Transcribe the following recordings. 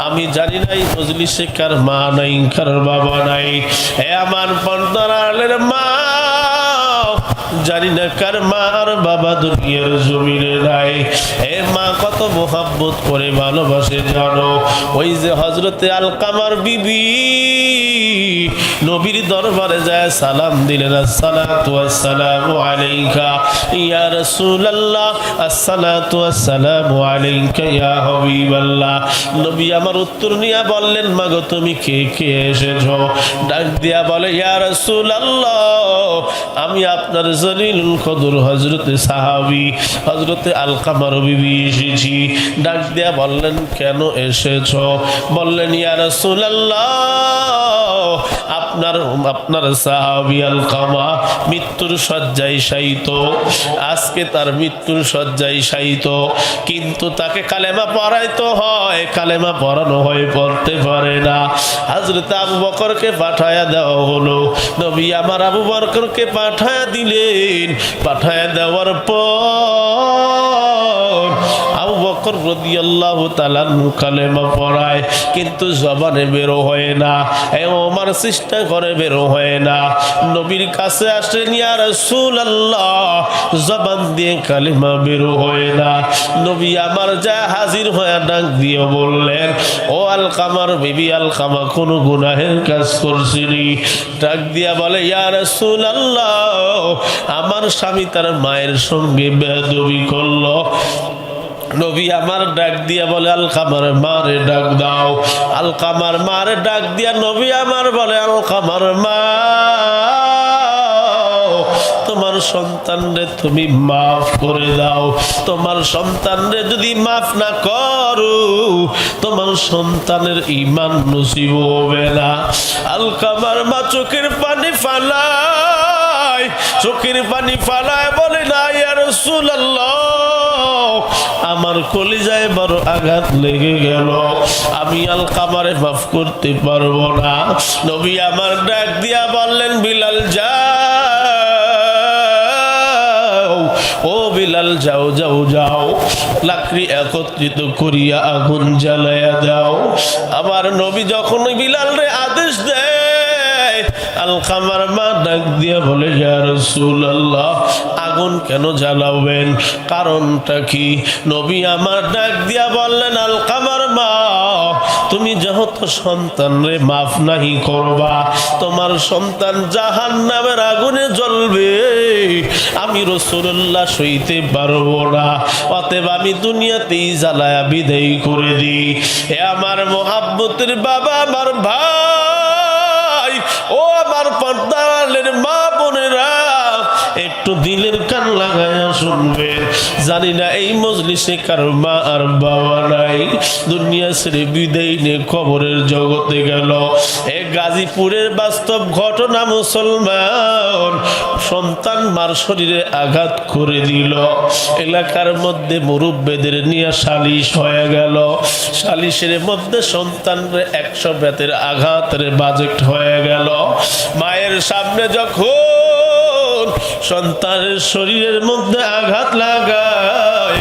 আমি জানি না এই মজলিসে কার মা নাই, কার বাবা নাই। হে আমার পর্দার আড়ালের মা, জানি না কার মা আর বাবা দুনিয়ার জমিনে নাই। হে মা, কত মোহাব্বত করে ভালোবাসে জানো। ওই যে হযরতে আলকামার বিবি নবীর দরবারে যায় সালাম দিলেন, আসসালাতু আসসালামু আলাইকা ইয়া রাসূলুল্লাহ, আসসালাতু আসসালামু আলাইকা ইয়া হাবিবাল্লাহ। নবী আমার উত্তর নিয়ে বললেন, মাগো তুমি কে কে এসেছো? ডাক দিয়া বলে, ইয়া রাসূলুল্লাহ, আমি আপনার জলিলুল কদর হযরতে সাহাবী হযরতে আলকামার বিবি এসেছি। ডাক দিয়া বললেন, কেন এসেছো? বললেন, ইয়া রাসূলুল্লাহ, আপনার সাহাবী আলকামা মৃত্যুর শয্যায় শায়িত। আজকে তার মৃত্যুর শয্যায় শায়িত, কিন্তু তাকে কালেমা পড়াইতে হয়, কালেমা পড়ানো হয়, পড়তে পারে না। হযরত আবু বকরকে পাঠায়া দেওয়া হলো। নবী আমার আবু বকরকে পাঠায়া দিলেন। পাঠায়া দেওয়ার পর আবু বকর রাদিয়াল্লাহু তাআলা কালেমা পড়ায়, কিন্তু জবানে বের হয় না। ওমর চেষ্টা করে, বের হয় না। নবীর কাছে আসলেন, ইয়া রাসূলুল্লাহ, জবান দিয়ে কালেমা বের হয় না। নবী আমার যা হাজির হয়ে ডাক দিয়ে বললেন, ও আলকামার বিবি আলকামা, কোন গুনাহের কাজ করছিনি? ডাক দিয়া বলে, ইয়া রাসূলুল্লাহ, আমার স্বামী তার মায়ের সঙ্গে বেয়াদবি করলো। নবী আমার ডাক দিয়া বলে, আলকামার মারে ডাক দাও। আলকামার মারে ডাক দিয়া নবী আমার বলে, আলকামার মা, তোমার সন্তানরে তুমি মাফ করে দাও। তোমার সন্তানরে যদি মাফ না করো, তোমার সন্তানের ঈমান নসিব হবে না। আলকামার মা চোখের পানি ফালায়, চোখের পানি ফালায় বলে, না ইয়া রাসূলুল্লাহ, আমার কলিজায় বড় আঘাত লেগে গেল, আমি আলকামারে মাফ করতে পারবো না। নবী আমার ডাক দিয়া বললেন, বিলাল যাও, ও বিলাল যাও, যাও যাও, লাকড়ি একত্রিত করিয়া আগুন জ্বালাইয়া দাও। আবার নবী যখন বিলালরে আদেশ দেয়, আলকামার মা ডাক দিয়া বলে, ইয়া রাসূলুল্লাহ, আগুন কেন জ্বালাবেন? কারণটা কি? নবী আমার ডাক দিয়া বললেন, আলকামার মা, তুমি যেহেতু সন্তানরে মাফ নাহি করবা, তোমার সন্তান জাহান্নামের আগুনে জ্বলবে, আমি রাসূলুল্লাহ সইতে পারবো না। অতএব আমি দুনিয়াতেই জ্বালায়া বিদায় করে দিই। এ আমার মোহাব্বতের বাবা, আমার ভাই, ও আমার পর্দারের মা বোনেরা, একটু দিলের কান লাগায়া শুনবেন। জানি না এই মজলিসে কারো মা আর বাবা নাই, দুনিয়া ছেড়ে বিদায় নিয়ে কবরের জগতে গেল। এ গাজীপুরের বাস্তব ঘটনা। মুসলমান সন্তান মার শরীরে আঘাত করে দিল, এলাকার মধ্যে মুরব্বিদের নিয়ে সালিশ হয়ে গেল। সালিশের মধ্যে সন্তানরে 100 বেতের আঘাতের বাজেট হয়ে গেল। মায়ের সামনে যখন সন্তানের শরীরের মধ্যে আঘাত লাগায়,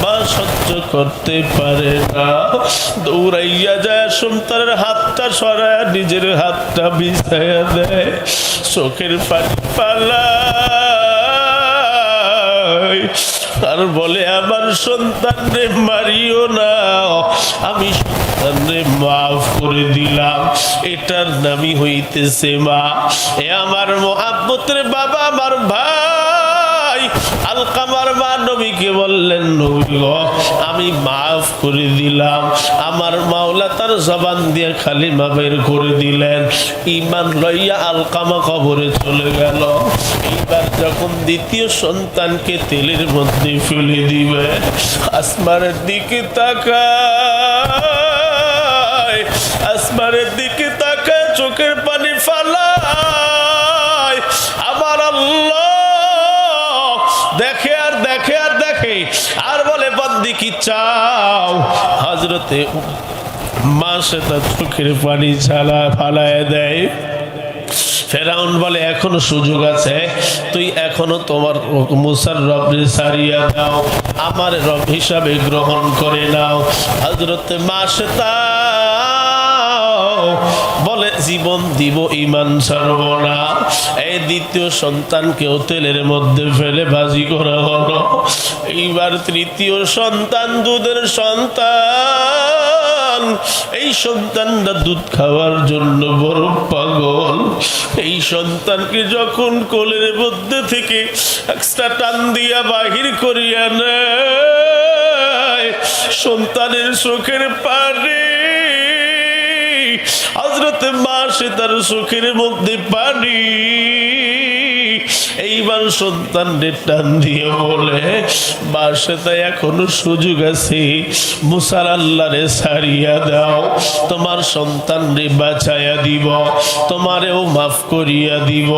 মা সহ্য করতে পারে না, দৌড়াইয়া যায় সন্তানের হাতটা সরায় নিজের হাতটা বিছাইয়া দেয়, চোখের পানি পালায় আর বলে, আমার সন্তানরে মারিও না, আমি সন্তানরে মাফ করে দিলাম। এটার নামই হইতেছে মা। এ আমার মোহাব্বতের বাবা, আমার ভাই, আলকামার মা নবীকে বললেন, নবী গো, আমি মাফ করে দিলাম। আমার মাওলা তার জবান দিয়ে কালিমা বের করে দিলেন। ঈমান লইয়া আলকামা কবরে চলে গেল। এইবার যখন দ্বিতীয় সন্তানকে তেলের মধ্যে ফেলে দিবে, আসমানের দিকে তাকায়, আসমানের দিকে তাকায়, চোখের পানি ফালায়। আমার আল্লাহ দেখে আর দেখে আর দেখে, আর বলে, বন্দি কি চাও? হযরতে মা সে তার চোখের পানি ফালায় দেয়। ফেরাউন বলে, এখনো সুযোগ আছে, তুই এখনো তোমার মুসার রবরে সারিয়া দাও, আমার রব হিসাবে গ্রহণ করে নাও। হযরতে মা সে বলে জীবন দিব ঈমান ছাড়ব না। এই দ্বিতীয় সন্তানকেও তেলের মধ্যে ফেলে ভাজি করা হলো। এইবার তৃতীয় সন্তান, দুধের সন্তান। এই সন্তানটা দুধ খাওয়ার জন্য বড় পাগল। এই সন্তানকে যখন কোলের মধ্যে থেকে এক্সট্রা টান দিয়া বাহির করিয়া নেয়, সন্তানের চোখের পানি, হযরতে মা সে তার চোখের মধ্যে পানি। এইবার সন্তানদের টান দিয়ে বলে, বাসে তাই এখনো সুযোগ আছে, মুসার আল্লাহরে ছাড়িয়া দাও, তোমার সন্তানরে বাঁচাইয়া দিব, তোমারেও মাফ করিয়া দিব।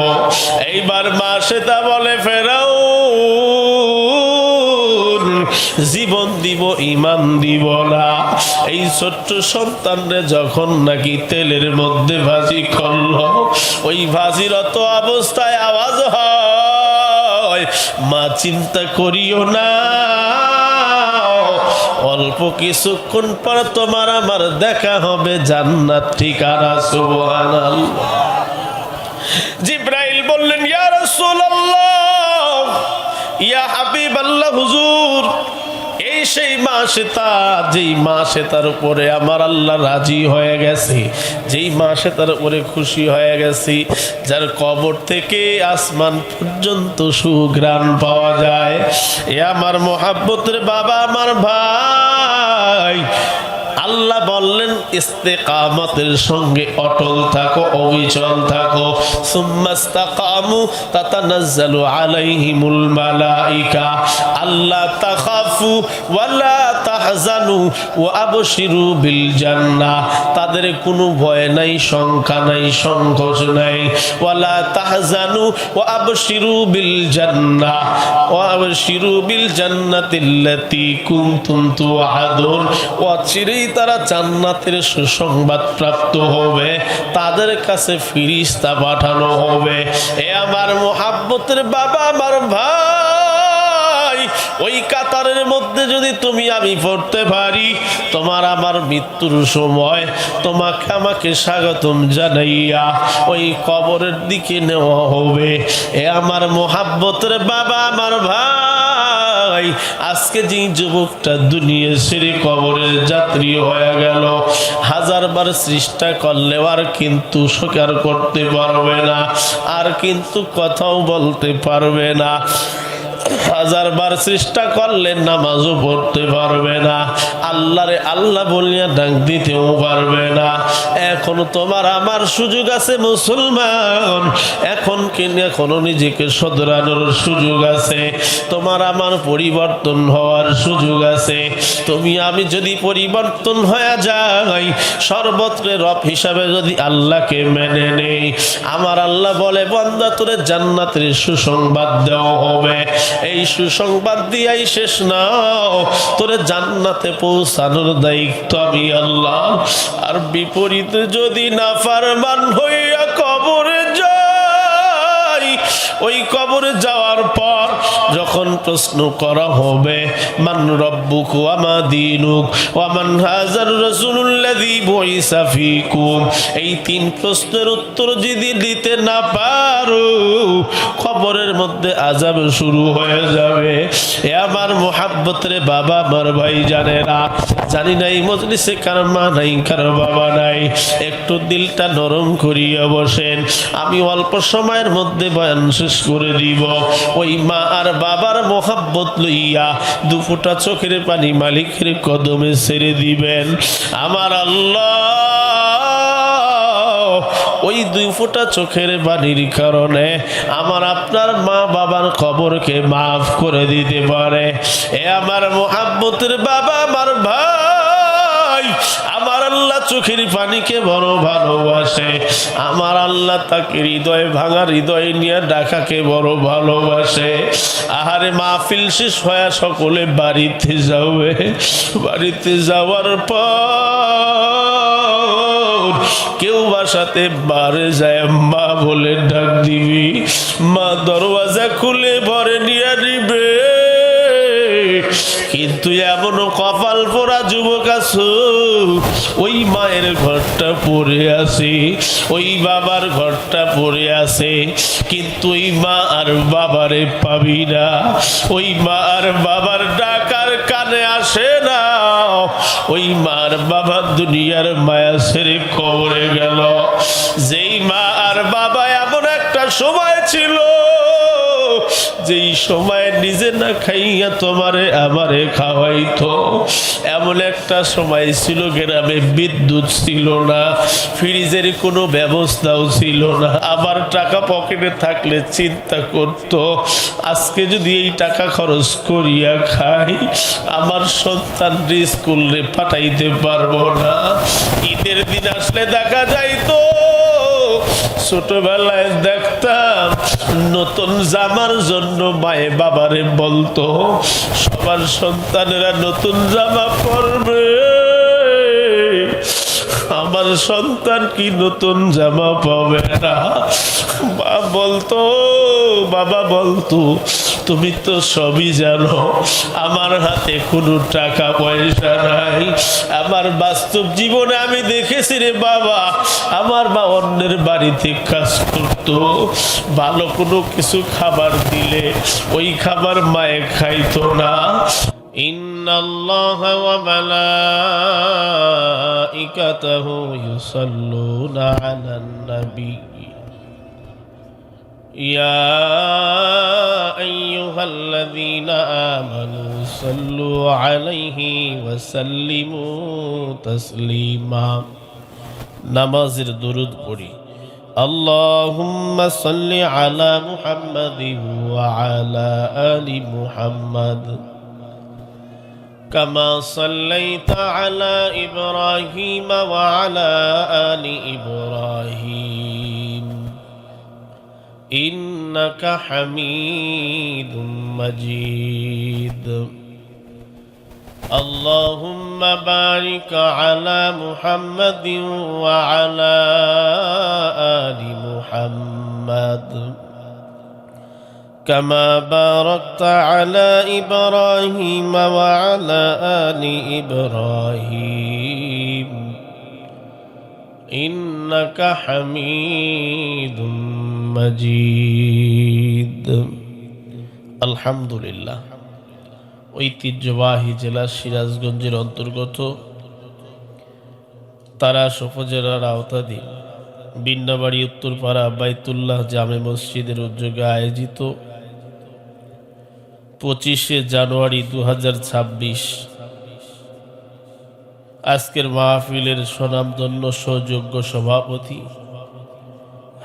এইবার মা সেটা বলে, ফেরাও জীবন দিব ঈমান দিব না। এই ছোট্ট সন্তানরে যখন নাকি তেলের মধ্যে ভাজি করলো, ওই ভাজিরত অবস্থায় আওয়াজ হয়, মা চিন্তা করিও না, অল্প কিছুক্ষণ পর তোমার আমার দেখা হবে জান্নাত ঠিকানা। সুবহানাল্লাহ। জিবরাইল বললেন, ইয়া রাসূলুল্লাহ, ইয়া হাবিবাল্লাহ, হুজুর, এই সেই মা সেতা, যেই মা সেতার উপরে আমার আল্লাহ রাজি হয়ে গেছে, যেই মা সেতার উপরে খুশি হয়ে গেছে, যার কবর থেকে আসমান পর্যন্ত সুঘ্রাণ পাওয়া যায়। এ আমার মুহাব্বতের বাবা, আমার ভাই, আল্লাহ বললেন ইস্তেকামতের সঙ্গে অটল থাকো, অবিচল থাকো। সুম্মাস্তাকামু তাতানাজ্জালু আলাইহিমুল মালাইকা আল্লা তাখাফু ওয়ালা তাহজানু ওয়া আবশিরু বিল জান্নাহ। তাদের কোনো ভয় নাই, শঙ্কা নাই, সংকোচ নাই। ওয়ালা তাহজানু ওয়া আবশিরু বিল জান্নাহ ওয়া আবশিরু বিল জান্নাতিল্লাতী কুনতুম তুআদুন। অচিরেই তারা জান্নাতের সুসংবাদ প্রাপ্ত হবে, তাদের কাছে ফেরেশতা পাঠানো হবে। এ আমার মুহাব্বতের বাবা, আমার ভাই, ওই কাতারের মধ্যে যদি তুমি আমি পড়তে পারি, তোমার আমার মৃত্যুর সময় তোমাকে আমাকে স্বাগতম জানাইয়া ওই কবরের দিকে নেওয়া হবে। এ আমার মুহাব্বতের বাবা, আমার ভাই, আজকে যে যুবকটা দুনিয়া ছেড়ে কবরের যাত্রী হয়ে গেল, হাজারবার চেষ্টা করলেও আর কিন্তু স্বীকার করতে পারবে না, আর কিন্তু কথাও বলতে পারবে না। হাজারবার চেষ্টা করলে নামাজও পড়তে পারবে না, আল্লাহরে আল্লাহ বলিয়া ডাক দিতেও পারবে না। এখন তোমার আমার সুযোগ আছে মুসলমান, এখনো নিজেকে শোধরানোর সুযোগ আছে, তোমার আমার পরিবর্তন হওয়ার সুযোগ আছে। তুমি আমি যদি পরিবর্তন হয়ে যাই, সর্বত্র রব হিসাবে যদি আল্লাহকে মেনে নেই, আমার আল্লাহ বলে, বান্দা তোরে জান্নাতের সুসংবাদ দেওয়া হবে। এই সুসংবাদ দিয়াই শেষ নাও, তোরে জান্নাতে পৌঁছানোর দায়িত্ব আমি আল্লাহ। আর বিপরীতে যদি নাফরমান হইয়া কবরে যাই, ওই কবরে যাওয়ার পর যখন প্রশ্ন করা হবে, মান রব্বুক ওয়া মা দীনুক ওয়া মান হাযার রাসূলুল্লাযী বুইসা ফীকুম, এই তিন প্রশ্নের উত্তর যদি দিতে না পারো, কবরের মধ্যে আযাব শুরু হয়ে যাবে। এ আমার মুহাব্বতের বাবা, আমার ভাই, জানেরা, জানি না এই মজলিসে কার মা নাই, কার বাবা নাই, একটু দিলটা নরম করিয়া বসেন, আমি অল্প সময়ের মধ্যে বয়ান শেষ করে দিব। ওই মা আর বাবার মোহাব্বত লইয়া দুফোঁটা চোখের পানি মালিকের কদমে ছেড়ে দিবেন। আমার আল্লাহ ওই দুই ফোঁটা চোখের পানির কারণে আমার আপনার মা বাবার কবরকে মাফ করে দিতে পারে। এ আমার মুহাব্বতের বাবা, আমার ভাই, আমার আল্লাহ চোখের পানিকে বড় ভালোবাসে। আমার আল্লাহ তাকে হৃদয় ভাঙা, হৃদয় নিয়ে ডাকাকে বড় ভালোবাসে। আহারে, মাহফিল শেষ হয়ে সকলে বাড়িতে যাবে। বাড়িতে যাওয়ার পর কেউ বাসাতে বারে যায়, মা বলে ডাক দিবি, মা দরওয়াজা খুলে ভরে নিয়ে নিবে। কিন্তু এমনও কপাল পোড়া যুবক আছো, ওই মায়ের ঘরটা পড়ে আছে, ওই বাবার ঘরটা পড়ে আছে, কিন্তু ওই মা আর বাবারে পাবি না। ওই মা আর বাবার ডাকার কানে আসে না। ওই মার বাবা দুনিয়ার মায়া ছেড়ে কবরে গেল। যেই মা আর বাবা এমন একটা সময় ছিল, যেই সময় নিজে না খাইয়া তোমারে আমারে খাওয়াইতো। এমন একটা সময় ছিল গ্রামে বিদ্যুৎ ছিল না, ফ্রিজের কোনো ব্যবস্থাও ছিল না। আবার টাকা পকেটে থাকলে চিন্তা করতো, আজকে যদি এই টাকা খরচ করিয়া খাই, আমার সন্তান স্কুলে পাঠাইতে পারবো না। ঈদের দিন আসলে দেখা যাইতো, ছোটবেলায় দেখতাম নতুন জামার জন্য মায়ে বাবারে বলতো সবার সন্তানেরা নতুন জামা পরবে, আমার সন্তান কি নতুন জামা পাবে না? মা বলতো, বাবা বলতো, তুমি তো সবই জানো, আমার হাতে কোনো টাকা পয়সা নাই। আমার বাস্তব জীবনে আমি দেখেছি রে বাবা, আমার মা অন্যের বাড়িতে কাজ করতো, ভালো কোনো কিছু খাবার দিলে ওই খাবার মায়ে খাইতো না। ইন্নাল্লাহা ওয়া মালাইকাতাহু ইউসাল্লুনা আলান নবী ইয়া আইয়ুহাল্লাযীনা আমানু সাল্লু আলাইহি ওয়া সাল্লিমু তাসলিমা। নামাজের দরুদ পড়ি। আল্লাহুম্মা সাল্লি আলা মুহাম্মাদিন ওয়া আলা আলি মুহাম্মাদ কামা সাল্লাইতা আলা ইব্রাহিম ওয়া আলা আলি ইব্রাহিম ইন্নাকা হামিদুম মাজিদ। اللهم بارك على محمد وعلى آل محمد كما باركت على إبراهيم وعلى آل إبراهيم إنك حميد مجيد। الحمد لله। ঐতিহ্যবাহী জেলা সিরাজগঞ্জের অন্তর্গত তারাস উপজেলার আওতাধীন বিন্নাবাড়ি উত্তরপাড়া বাইতুল্লাহ জামে মসজিদের উদ্যোগে আয়োজিত 25শে জানুয়ারি 2026 আজকের মাহফিলের স্বনামধন্য সৌযোগ্য সভাপতি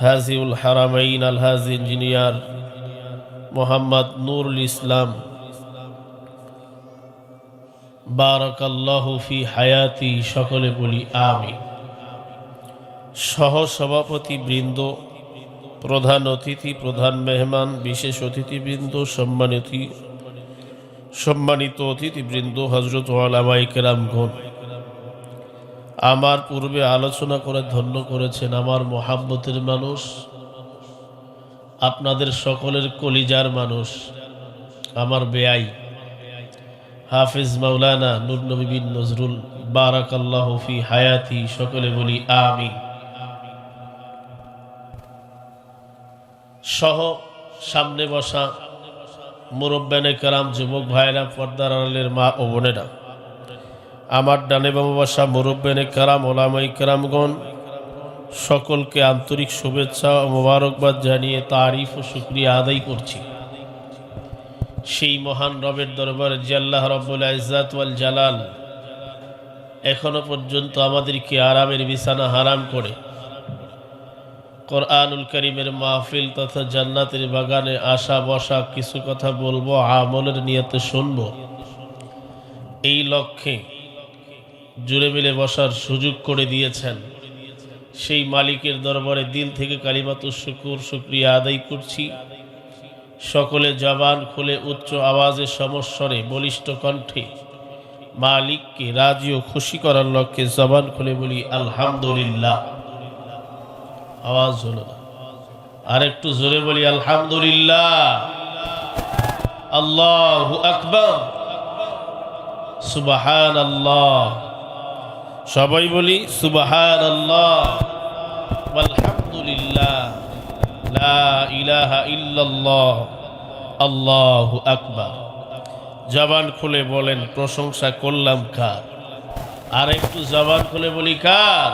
হাজিউল হারামাইন আলহাজি ইঞ্জিনিয়ার মোহাম্মদ নুরুল ইসলাম বারাকাল্লাহু ফি হায়াতি, সকলে বলি আমিন। সহ সভাপতি বৃন্দ, প্রধান অতিথি, প্রধান মেহমান, বিশেষ অতিথিবৃন্দ, সম্মানিত অতিথিবৃন্দ, হযরত উলামায়ে কেরামগণ, আমার পূর্বে আলোচনা করে ধন্য করেছেন আমার মোহাব্বতের মানুষ, আপনাদের সকলের কলিজার মানুষ, আমার বেয়াই হাফিজ মাওলানা নূর নবী বিন নজরুল বারাকাল্লাহু ফি হায়াতি, সকলে বলি আমিন। সহ সামনে বসা মুরব্বানে কেরাম, যুবক ভাইরা, পর্দার আড়ালের মা ও বোনেরা, আমার ডানে বামে বসা মুরব্বানে কেরাম, ওলামায়ে কেরামগণ, সকলকে আন্তরিক শুভেচ্ছা ও মোবারকবাদ জানিয়ে তারিফ ও শুকরিয়া আদায় করছি সেই মহান রবের দরবারে যে আল্লাহ রব্বুল ইজ্জত ওয়াল জালাল এখনো পর্যন্ত আমাদেরকে আরামের বিছানা হারাম করে কোরআনুল কারীমের মাহফিল তথা জান্নাতের বাগানে আসা বসা, কিছু কথা বলবো, আমলের নিয়তে শুনবো, এই লক্ষ্যে জুড়ে মিলে বসার সুযোগ করে দিয়েছেন। সেই মালিকের দরবারে দিল থেকে কালিমাতুশ শুকুর, শুকরিয়া আদায় করছি। সকলে জবান খুলে উচ্চ আওয়াজে সমস্বরে বলিষ্ঠ কণ্ঠে মালিককে রাজি ও খুশি করার লক্ষ্যে জবান খুলে বলি আলহামদুলিল্লাহ। আওয়াজ হলো না, আর একটু জোরে বলি আলহামদুলিল্লাহ। আল্লাহু আকবার। সুবহানাল্লাহ। সবাই বলি সুবহানাল্লাহ আলহামদুলিল্লাহ লা ইলাহা ইল্লাল্লাহ আল্লাহু আকবার। জবান খুলে বলেন প্রশংসা করলাম কার? আর একটু জবান খুলে বলি কার?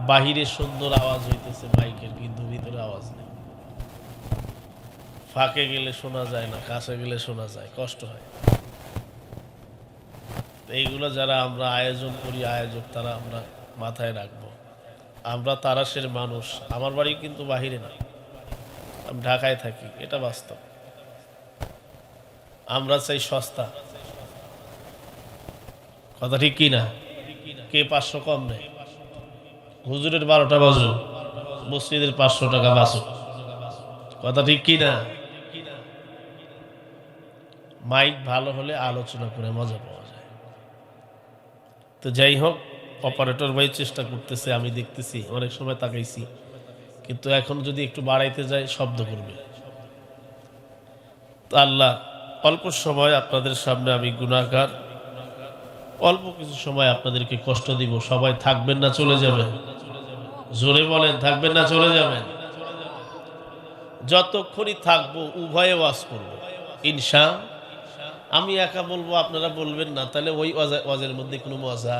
বাহিরে সুন্দর আওয়াজ হইতেছে মাইকের, কিন্তু ভিতরে আওয়াজ নেই। ফাঁকে গেলে শোনা যায় না, কাছে গেলে শোনা যায়, কষ্ট হয়। এইগুলো যারা আমরা আয়োজন করি, আয়োজক, তারা আমরা মাথায় রাখবো। আমরা তারাশের মানুষ। আমার বাড়ি কিন্তু বাহিরে না, আমি ঢাকায় থাকি, এটা বাস্তব। আমরা চাই সস্তা, কথা ঠিক কি না? কে 500 কম নেই? হুজুরের 12টা বাজু, মসজিদের 500 টাকা বাঁচো, কথা ঠিক কি না? মাইক ভালো হলে আলোচনা করে মজা পাওয়া যায়। তো যাই হোক, অপারেটর ভাই চেষ্টা করতেছে, আমি দেখতেছি, অনেক সময় তাকাইছি, কিন্তু এখন যদি একটু বাড়াইতে যায় শব্দ করবে। তো আল্লাহ, অল্প সময় আপনাদের সামনে আমি গুনাহগার, অল্প কিছু সময় আপনাদেরকে কষ্ট দিব। সবাই থাকবেন না চলে যাবেন? জোরে বলেন, থাকবেন না চলে যাবেন? যতক্ষণই থাকবো উভয়ে ওয়াজ করবো ইনশা। আমি একা বলবো, আপনারা বলবেন না, তাহলে ওই ওয়াজের মধ্যে কোনো মজা?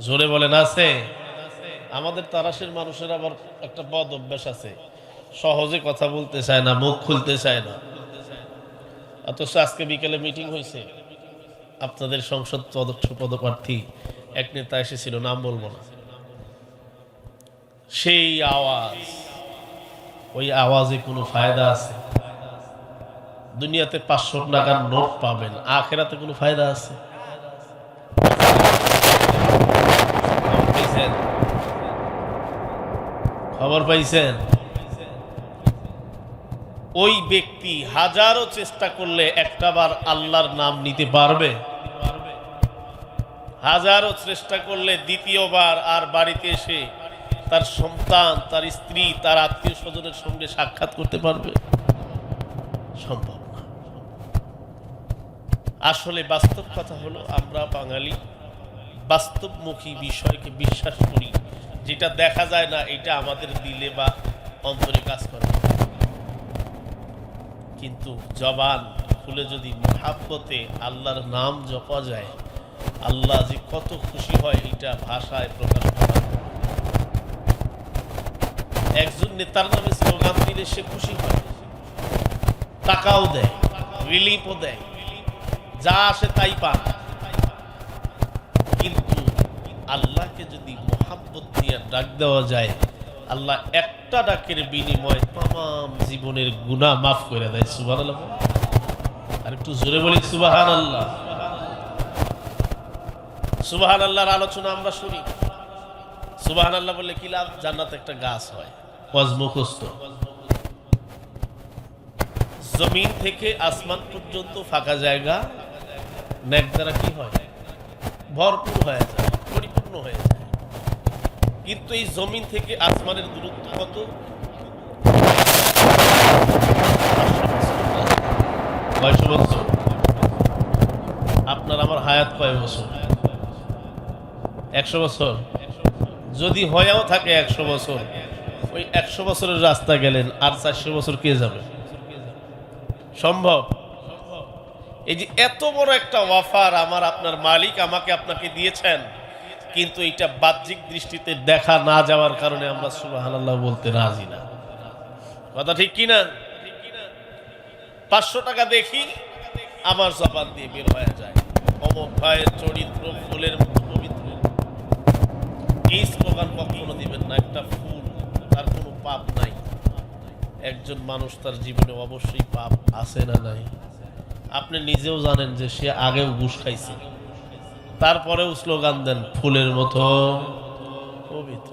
জোরে বলেন আছে? আমাদের তারাশের মানুষের আবার একটা বদ অভ্যাস আছে, সহজে কথা বলতে চায় না, মুখ খুলতে চায় না। অথচ আজকে বিকেলে মিটিং হয়েছে, আপনাদের সংসদ সদস্য পদপ্রার্থী এক নেতা এসেছিল, নাম বলবো না। সেই আওয়াজ, ওই আওয়াজে কোনো ফায়দা আছে? দুনিয়াতে 500 টাকার নোট পাবেন, আখেরাতে কোনো ফায়দা আছে? খবর পাইছেন? ওই ব্যক্তি হাজারো চেষ্টা করলে একটাবার আল্লাহর নাম নিতে পারবে? হাজারো চেষ্টা করলে দ্বিতীয়বার আর বাড়িতে এসে তার সন্তান, তার স্ত্রী, তার আত্মীয় স্বজনের সঙ্গে সাক্ষাৎ করতে পারবে? সম্ভব না। আসলে বাস্তব কথা হলো, আমরা বাঙালি বাস্তবমুখী বিষয়কে বিশ্বাস করি। যেটা দেখা যায় না, এটা আমাদের দিলে বা অন্তরে কাজ করে। কিন্তু জবান খুলে যদি মুহাব্বতে আল্লাহর নাম জপা যায়, আল্লাহ যে কত খুশি হয় এটা ভাষায় প্রকাশ করা। একজন নেতার নামে স্লোগান দিলে সে খুশি হয়, টাকাও দেয়, রিলিফও দেয়, যা আসে তাই পান। কিন্তু আল্লাহকে যদি মুহাব্বত দিয়ে ডাক দেওয়া যায়, আল্লাহ একটা ডাকের বিনিময়ে তামাম জীবনের গুনাহ মাফ করে দেয়। সুবহানাল্লাহ। আর একটু জোরে বলি সুবহানাল্লাহ। সুবহানাল্লাহর আলোচনা আমরা শুনি। সুবহানাল্লাহ বললে কি লাভ? জান্নাতে একটা গাছ হয়, ওয়াজ মুখস্থ। জমিন থেকে আসমান পর্যন্ত ফাঁকা জায়গা নেক দ্বারা কি হয়? ভরপুর হয়ে যায়, পরিপূর্ণ হয়ে যায়। কিন্তু এই জমিন থেকে আসমানের দূরত্ব কত? কয়শো বছর? আপনার আমার হায়াত কয় বছর? 100 বছর? যদি হয়েও থাকে 100 বছর, ওই 100 বছরের রাস্তা গেলেন, আর 400 বছর কে যাবে? সম্ভব? এই যে এত বড় একটা ওয়াফার আমার আপনার মালিক আমাকে আপনাকে দিয়েছেন, কিন্তু এটা বাহ্যিক দৃষ্টিতে দেখা না যাওয়ার কারণে আমরা সুবহানাল্লাহ বলতে রাজি না। কথা ঠিক কিনা? 500 টাকা দেখি আমার জবান দিয়ে বের হয়ে যায়, অমুক ভাইয়ের চরিত্র ফুলের মতো পবিত্র। এই স্লোগান কখনো দিবেন না। একটা ফুল, তার কোনো পাপ নাই। একজন মানুষ তার জীবনে অবশ্যই পাপ আছে না নাই? আপনি নিজেও জানেন যে সে আগেও ঘুষ খাইছে, তারপরেও স্লোগান দেন ফুলের মতো পবিত্র।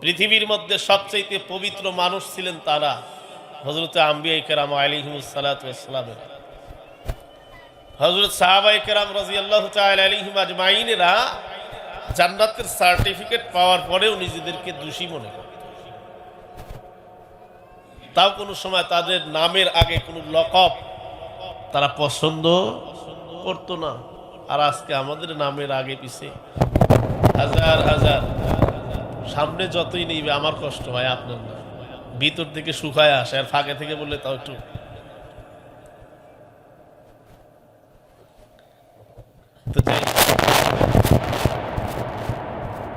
পৃথিবীর মধ্যে সবচেয়ে পবিত্র মানুষ ছিলেন তারা, হযরত আম্বিয়া কেরাম আলাইহিমুস সালাতু ওয়াস সালাম, হযরত সাহাবায়ে কেরাম রাদিয়াল্লাহু তাআলা আলাইহিম আজমাইনেরা জান্নাতের সার্টিফিকেট পাওয়ার পরেও নিজেদেরকে দোষী মনে করত। তাও কোনো সময় তাদের নামের আগে কোনো লকব তারা পছন্দ করতো না। আর আজকে আমাদের নামের আগে পিছে হাজার হাজার, সামনে যতই নিবে আমার কষ্ট হয়, আপনার না, ভিতর থেকে শুকায় আসে। আর ফাঁকে থেকে বললে তাও একটু তো যাই,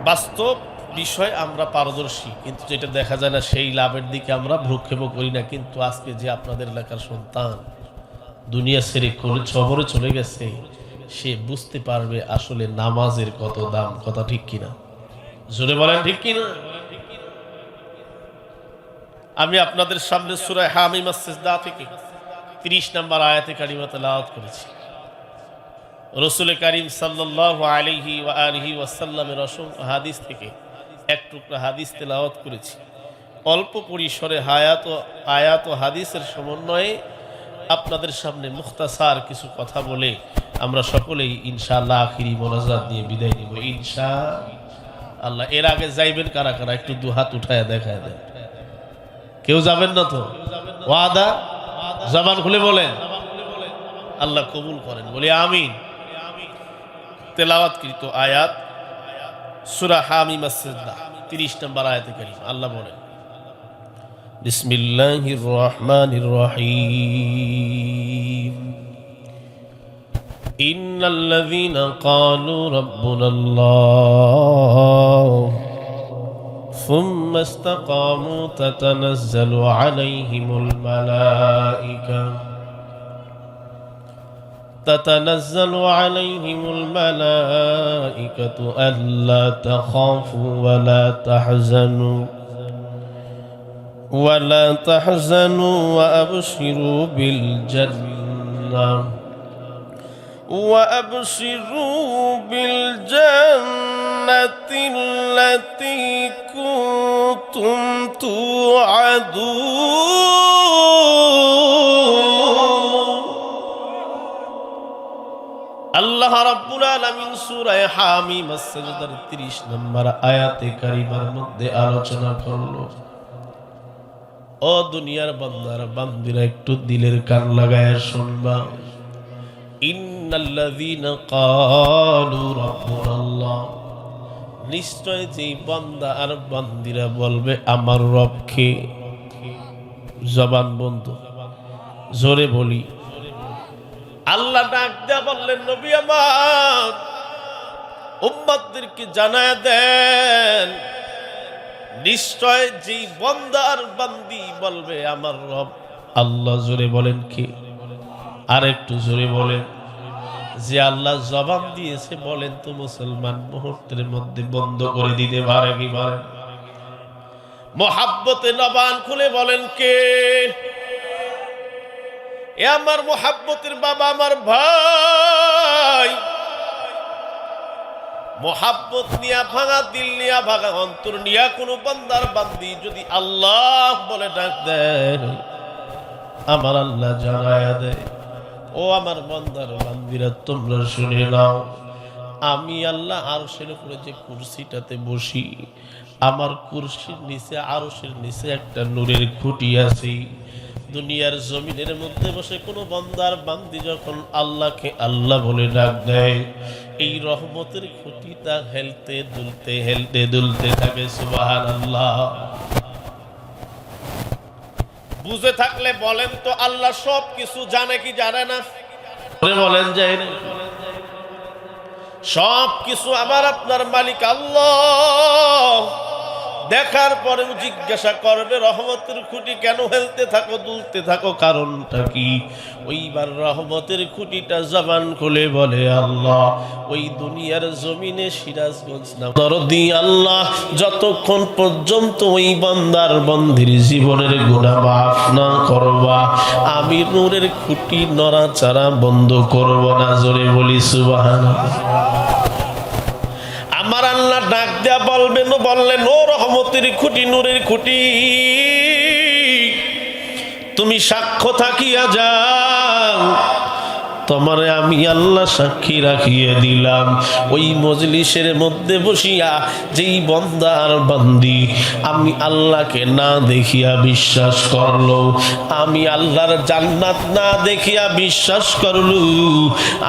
বাস্তব বিষয় আমরা পারদর্শী, কিন্তু যেটা দেখা যায় না সেই লাভের দিকে আমরা ভ্রুক্ষেপ করি না। কিন্তু আজকে যে আপনাদের এলাকার সন্তান দুনিয়া ছেড়ে শহরে চলে গেছে, সে বুঝতে পারবে আসলে নামাজের কত দাম। কথা ঠিক কিনা? জোরে বলেন ঠিক কিনা? আমি আপনাদের সামনে সূরা হামিম আস-সিজদা থেকে 30 নম্বর আয়াতে কারিমা তেলাওয়াত করেছি। রাসূল করিম সাল্লাল্লাহু আলাইহি ওয়া আলিহি ওয়াসাল্লামের অসংখ্য হাদিস থেকে এক টুকরা হাদিস তেলাওয়াত করেছি। অল্প পরিসরে আয়াত ও হাদিসের সমন্বয়ে আপনাদের সামনে মুখতাসার কিছু কথা বলে আমরা সকলেই ইনশাআল্লাহ আখিরি মোনাজাত দিয়ে বিদায় নিব ইনশাআল্লাহ। এর আগে যাইবেন কারা কারা? একটু দু হাত উঠায় দেখায় দেন। কেউ যাবেন না তো? ওয়াদা? জবান খুলে বলেন। আল্লাহ কবুল করেন, বলি আমিন। তেলাওয়াতকৃত আয়াত সূরা হামিম আস-সিজদা 30 নম্বর আয়াতে কারিমা। আল্লাহ বলেন, বিসমিল্লাহির রহমানির রহিম, ইন্নাল্লাযীনা ক্বালু রাব্বুনাল্লাহ সুম্মা ইসতাকামু তাতানাজ্জালু আলাইহিমুল মালায়েকা تتنزل عليهم الملائكة ألا تخافوا ولا تحزنوا وأبشروا بالجنة التي كنتم توعدون। আল্লাহ রাব্বুল আলামিন সূরা হামিম আস-সিজদার 30 নম্বর আয়াতে কারিমার মধ্যে আলোচনা করলো, ও দুনিয়ার বান্দারা বান্দিরা একটু দিলের কান লাগায় শুনবা। ইন্নাল্লাযীনা ক্বালু রাব্বুনাল্লাহ, নিশ্চয় যে বান্দা আর বান্দিরা বলবে আমার রব কে। জবান বন্ধ, জোরে বলি। আল্লাহ ডাক দিয়া বললেন, নবী আমার উম্মতদেরকে জানায় দেন, নিশ্চয় যে বান্দা আর বান্দি বলবে আমার রব আল্লাহ। জোরে বলেন কি? আর একটু জোরে বলেন। যে আল্লাহ জবান দিয়েছে বলেন তো মুসলমান মুহূর্তের মধ্যে বন্ধ করে দিতে পারে কি পারে? মোহাব্বতে জবান খুলে বলেন কে? এ আমার মোহাব্বতের বাবা, আমার ভাই, মোহাব্বত নিয়া ভাঙা দিল নিয়া ভাঙা অন্তর নিয়া কোন বান্দার বান্দি যদি আল্লাহ বলে ডাক দেয়, আমার আল্লাহ জানায়া দেয়, ও আমার বান্দার বান্দিরা তোমরা শুনে নাও, আমি আল্লাহ আরশের উপরে যে কুরসিটাতে বসি, আমার কুরসির নিচে আরশের নিচে একটা নূরের খুঁটি আছে। দুনিয়ার জমিনের মধ্যে বসে কোনো বান্দার বান্দি যখন আল্লাহকে আল্লাহ বলে ডাক দেয়, এই রহমতের খুঁটিটা হেলতে দুলতে থাকে। সুবহানাল্লাহ। বুঝে থাকলে বলেন তো, আল্লাহ সব কিছু জানে কি জানে না? বলেন যায় না? সব কিছু আমার আপনার মালিক আল্লাহ। দেখার পরেও জিজ্ঞাসা করবে রহমতের খুঁটি কেন হেলতে থাকো, দুলতে থাকো, কারণটা কি? ওইবার রহমতের খুঁটিটা জবান খুলে বলে আল্লাহ। ওই দুনিয়ার জমিনে সিরাজগঞ্জ না দরদি আল্লাহ, যতক্ষণ পর্যন্ত ওই বান্দার বন্দির জীবনের গুনাহ মাফ না করবা, আমি নূরের খুঁটি নড়াচড়া বন্ধ করব না। জোরে বলি সুবহানাল্লাহ। আমার আল্লাহ ডাক দেয়া বললেন, ও রহমতের খুঁটি, নূরের খুঁটি, তুমি সাক্ষ্য থাকিয়া যাও, তোমারে আমি আল্লাহ সাক্ষী রাখিয়ে দিলাম, ওই মজলিসের মধ্যে বসিয়া যেই বান্দা আর বান্দি আমি আল্লাহকে না দেখিয়া বিশ্বাস করলো, আমি আল্লাহর জান্নাত না দেখিয়া বিশ্বাস করলো,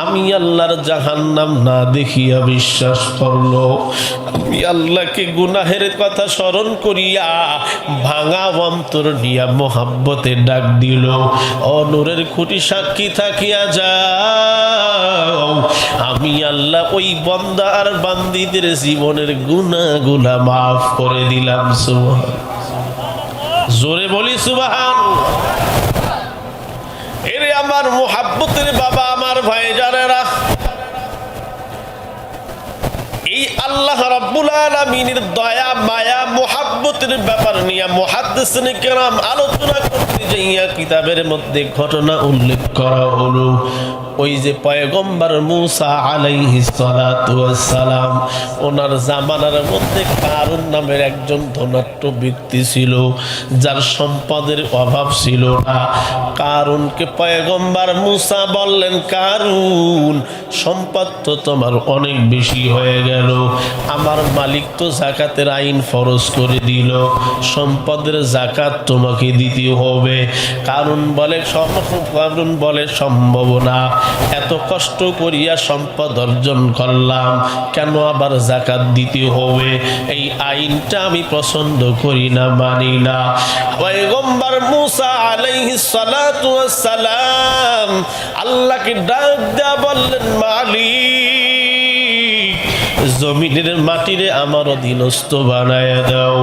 আমি আল্লাহর জাহান্নাম না দেখিয়া বিশ্বাস করলো, আমি আল্লাহকে গুনাহের কথা স্মরণ করিয়া ভাঙা অন্তর নিয়া মোহাব্বতে ডাক দিল, ও নূরের খুঁটি সাক্ষী থাকিয়া যাও, আমি আল্লাহ ওই বান্দা আর বান্দীদের জীবনের গুনাহগুলা মাফ করে দিলাম। সুবহান, জোরে বলি সুবহান। এরে আমার মোহাব্বতের বাবা, আমার ভাইজানেরা, এই আল্লাহ রাব্বুল আলামিনের দয়া মায়া মোহাব্বতের ব্যাপার নিয়ে মুহাদ্দিসিনে কেরাম আলোচনা করতে যাইয়া কিতাবের মধ্যে ঘটনা উল্লেখ করা হলো। ওই যে পয়গম্বর মুসা আলাইহিস সালাতু ওয়াস সালাম, ওনার জামানার মধ্যে কারুন নামের একজন ধনাঢ্য ব্যক্তি ছিল, যার সম্পদের অভাব ছিল না। কারুনকে পয়গম্বর মুসা বললেন, কারুন, সম্পদ তো তোমার অনেক বেশি হয়ে গেল, আমার মালিক তো যাকাতের আইন ফরজ করে দিল, সম্পদের যাকাত তোমাকে দিতে হবে। কারুন বলে সম্ভব না, এত কষ্ট করিয়া সম্পদ অর্জন করলাম, কেন আবার যাকাত দিতে হবে? এই আইনটা আমি পছন্দ করি না, মানি না। পয়গম্বর মুসা আলাইহিস সালাতু ওয়াস সালাম আল্লাহকে ডাক দেয়া বললেন, মালিক, জমিনের মাটিরে আমার অধীনস্থ বানায়া দাও,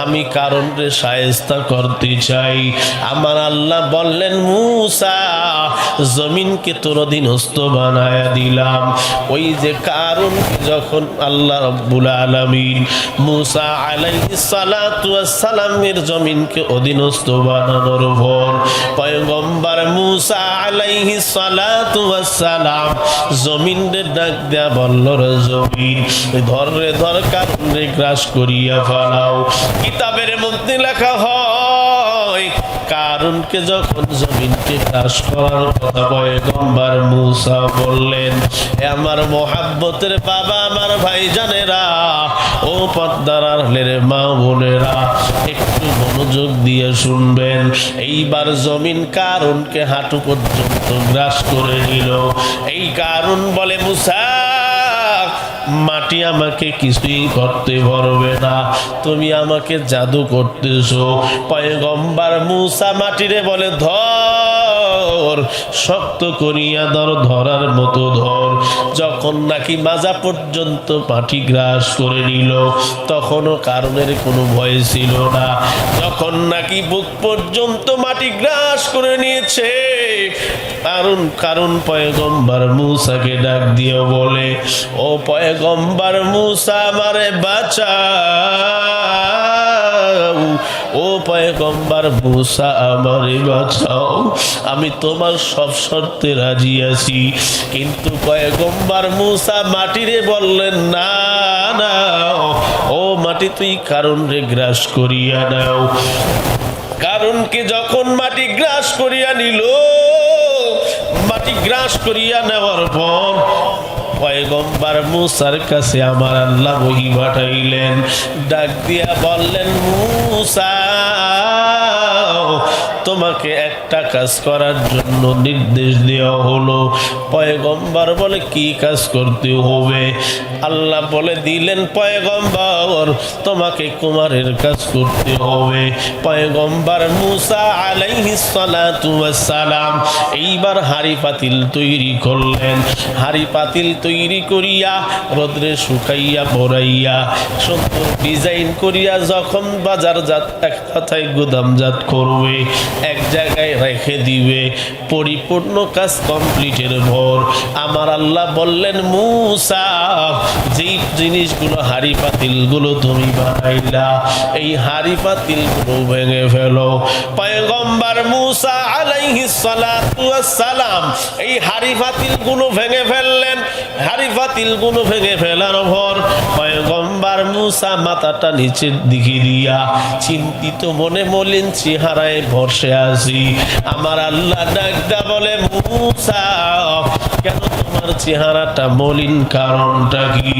আমি কারণে শায়েস্তা করতে চাই। আমার আল্লাহ বললেন, মুসা, জমিনকে তোর অধীনস্থ বানায়া দিলাম। ওই যে কারণ যখন আল্লাহ রাব্বুল আলামিন মুসা আলাইহিস সালাতু ওয়াস সালামের জমিনকে অধীনস্থ বানানোর পর পয়গম্বর মুসা আলাইহিস সালাতু ওয়াস সালাম জমিনের ডাক দেয়া বলল, রে জমিন, ধরে ধর কারণে গ্রাস করিয়া ফেলাও। কিতাবের মধ্যে লেখা হয়, কারণকে যখন জমিনকে গ্রাস করার কথা পয়গম্বর মুসা বললেন, আমার মোহাব্বতের বাবা, আমার ভাইজানেরা, ও পর্দার আড়ালের মা বোনেরা, একটু মনোযোগ দিয়ে শুনবেন। এইবার জমিন কারণকে হাঁটু পর্যন্ত গ্রাস করে নিল। এই কারণ বলে, মুসা, মাটি আমাকে কিছুই করতে পারবে না, তুমি আমাকে জাদু করতেছো। পয়গম্বর মুসা মাটিরে বলে, ধর, শক্ত করিয়া ধর, ধরার মতো ধর। যখন নাকি মাজা পর্যন্ত মাটি গ্রাস করে নিল, তখনও কারণের কোনো ভয় ছিল না। যখন নাকি বুক পর্যন্ত মাটি গ্রাস করে নিয়েছে, কারণ পয়গম্বর মুসাকে ডাক দিয়ে বলে, ও পয়গম্বর মুসা, আমারে বাঁচাও, ও পয়গম্বর মুসা, আমারে বাঁচাও, আমি তোমার সব শর্তে রাজি আছি। কিন্তু পয়গম্বর মুসা মাটিরে বললেন, না না, ও মাটি, তুই কারণ রে গ্রাস করিয়া নাও। কারণকে যখন মাটি গ্রাস করিয়া নিল, মাটি গ্রাস করিয়া নেওয়ার পর পয়গম্বর মুসার কাছে আমার আল্লাহ ওহী পাঠাইলেন, ডাক দিয়া বললেন, মুসা, তোমাকে একটা কাজ করার জন্য নির্দেশ দেওয়া হলো। পয়গম্বর বলে, কি কাজ করতে হবে? আল্লাহ বলে দিলেন, পয়গম্বর, তোমাকে কুমারের কাজ করতে হবে। পয়গম্বর মুসা আলাইহিস সালাতু ওয়াস সালাম এইবার হাড়ি পাতিল তৈরি করলেন। হাড়ি পাতিল তৈরি করিয়া রোদ্রে শুকাইয়া পড়াইয়া সুন্দর ডিজাইন করিয়া যখন বাজারজাত, এক কথায় গুদামজাত করবে, এক জায়গায় রেখে দিবে, পরিপূর্ণ কাজ কমপ্লিটের ভোর আমার আল্লাহ বললেন, মুসা, যেই জিনিসগুলো হাড়ি পাতিলগুলো তুমি বানাইলা, এই হাড়ি পাতিলগুলো ভেঙে ফেলো। পয়গম্বর মুসা আলাইহিস সালাতু ওয়াস সালাম এই হাড়ি পাতিলগুলো ভেঙে ফেললেন। হাড়ি পাতিলগুলো ভেঙে ফেলার পর পয়গম্বর মূসা মাথাটা নিচের দিকে দিয়া চিন্তিত মনে মলিন চেহারায় বসে আছি। আমার আল্লাহ ডাকটা বলে, মূসা কেন তোমার চেহারাটা মলিন, কারণটা কি?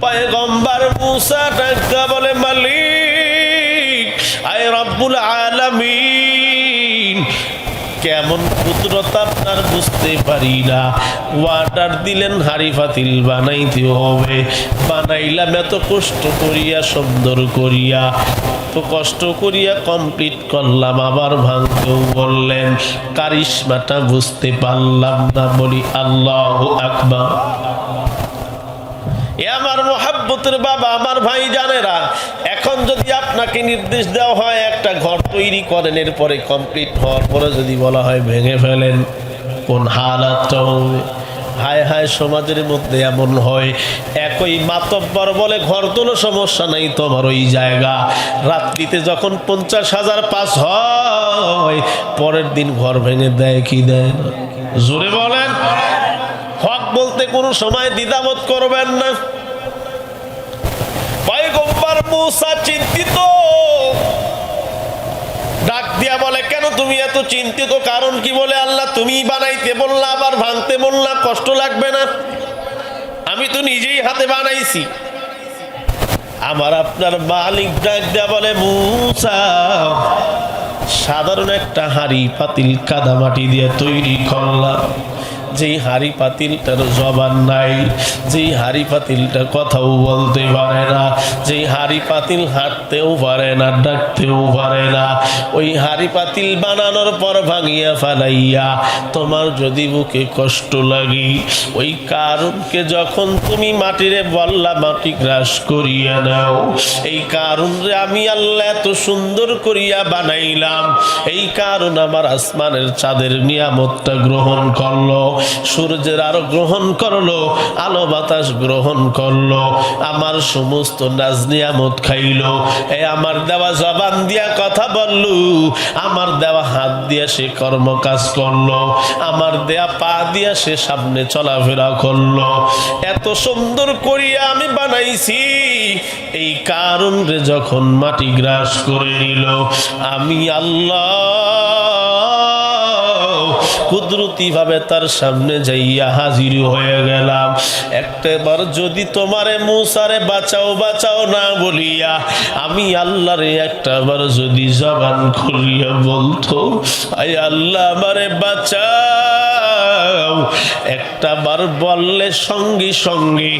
পয়গম্বর মূসা ডাকটা বলে, মালিক আয় রব্বুল আলামিন, কেমন কুদরত আপনার বুঝতে পারি না। ওয়াটার দিলেন, হাড়ি পাতিল বানাইতে হবে, বানাইলাম এত কষ্ট করিয়া, সুন্দর করিয়া, তো কষ্ট করিয়া কমপ্লিট করলাম, আবার ভাঙতেও বললেন, কারিশমাটা বুঝতে পারলাম না। বলি আল্লাহু আকবার। এ আমার মোহাব্বতের বাবা, আমার ভাই জানেরা, এখন যদি আপনাকে নির্দেশ দেওয়া হয় একটা ঘর তৈরি করেন, এরপরে কমপ্লিট হওয়ার পরে যদি বলা হয় ভেঙে ফেলেন, কোন হালাতটা হবে? হায় হায়, সমাজের মধ্যে এমন হয়, একই মাতব্বর বলে ঘর তোলো, সমস্যা নাই তোমার ওই জায়গা, রাত্রিতে যখন 50,000 পাস হয়, পরের দিন ঘর ভেঙে দেয় কি দেয় না? জোরে বলেন। হক বলতে কোনো সময় দ্বিধাবোধ করবেন না। পয়গম্বর মূসা চিন্তিত, ডাক দিয়া বলে, কেন তুমি এত চিন্তিত, কারণ কি? বলে, আল্লাহ তুমি বানাইতে বললা, আবার ভাঙতে বললা, কষ্ট লাগবে না? আমি তো নিজেই হাতে বানাইছি। আমার আপনার মালিক ডাক দিয়া বলে, মূসা সাধারণ একটা হাড়ি পাতিল কাদামাটি দিয়ে তৈরি করলাম, যেই হাড়ি পাতিলটার জবান নাই, যেই হাড়ি পাতিলটা কথাও বলতে পারে না, যেই হাড়ি পাতিল হাঁটতেও পারে না, ডাকতেও পারে না, ওই হাড়ি পাতিল বানানোর পর ভাঙিয়া ফেলাইয়া তোমার যদি বুকে কষ্ট লাগে, ওই কারণকে যখন তুমি মাটিরে বললা মাটি গ্রাস করিয়া নাও, এই কারণে আমি আল্লাহ এত সুন্দর করিয়া বানাইলাম, এই কারণ আমার আসমানের চাঁদের নিয়ামতটা গ্রহণ করলো, সূর্যের আলো গ্রহণ করলো, আলো বাতাস গ্রহণ করলো, আমার সমস্ত নাজ নিয়ামত খাইলো, এই আমার দেওয়া জবান দিয়া কথা বললু, আমার দেওয়া হাত দিয়া সে কর্ম কাজ করলো, আমার দেয়া পা দিয়া সে সামনে চলাফেরা করলো, এত সুন্দর করিয়া আমি বানাইছি, এই কারণে যখন মাটি গ্রাস করে নিল, আমি আল্লাহ কুদরতি ভাবে তার সামনে যাইয়া হাজির হয়ে গেলাম। একটাবার যদি তোমারে মূসারে বাঁচাও বাঁচাও না বলিয়া আমি আল্লাহরে একটাবার যদি জবান খুলিয়া বলতো, আয় আল্লাহ আমারে বাঁচাও, একটাবার বললে সঙ্গে সঙ্গে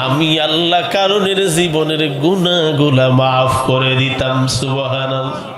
আমি আল্লাহ কারণের জীবনের গুনাহগুলা মাফ করে দিতাম। সুবহানাল্লাহ।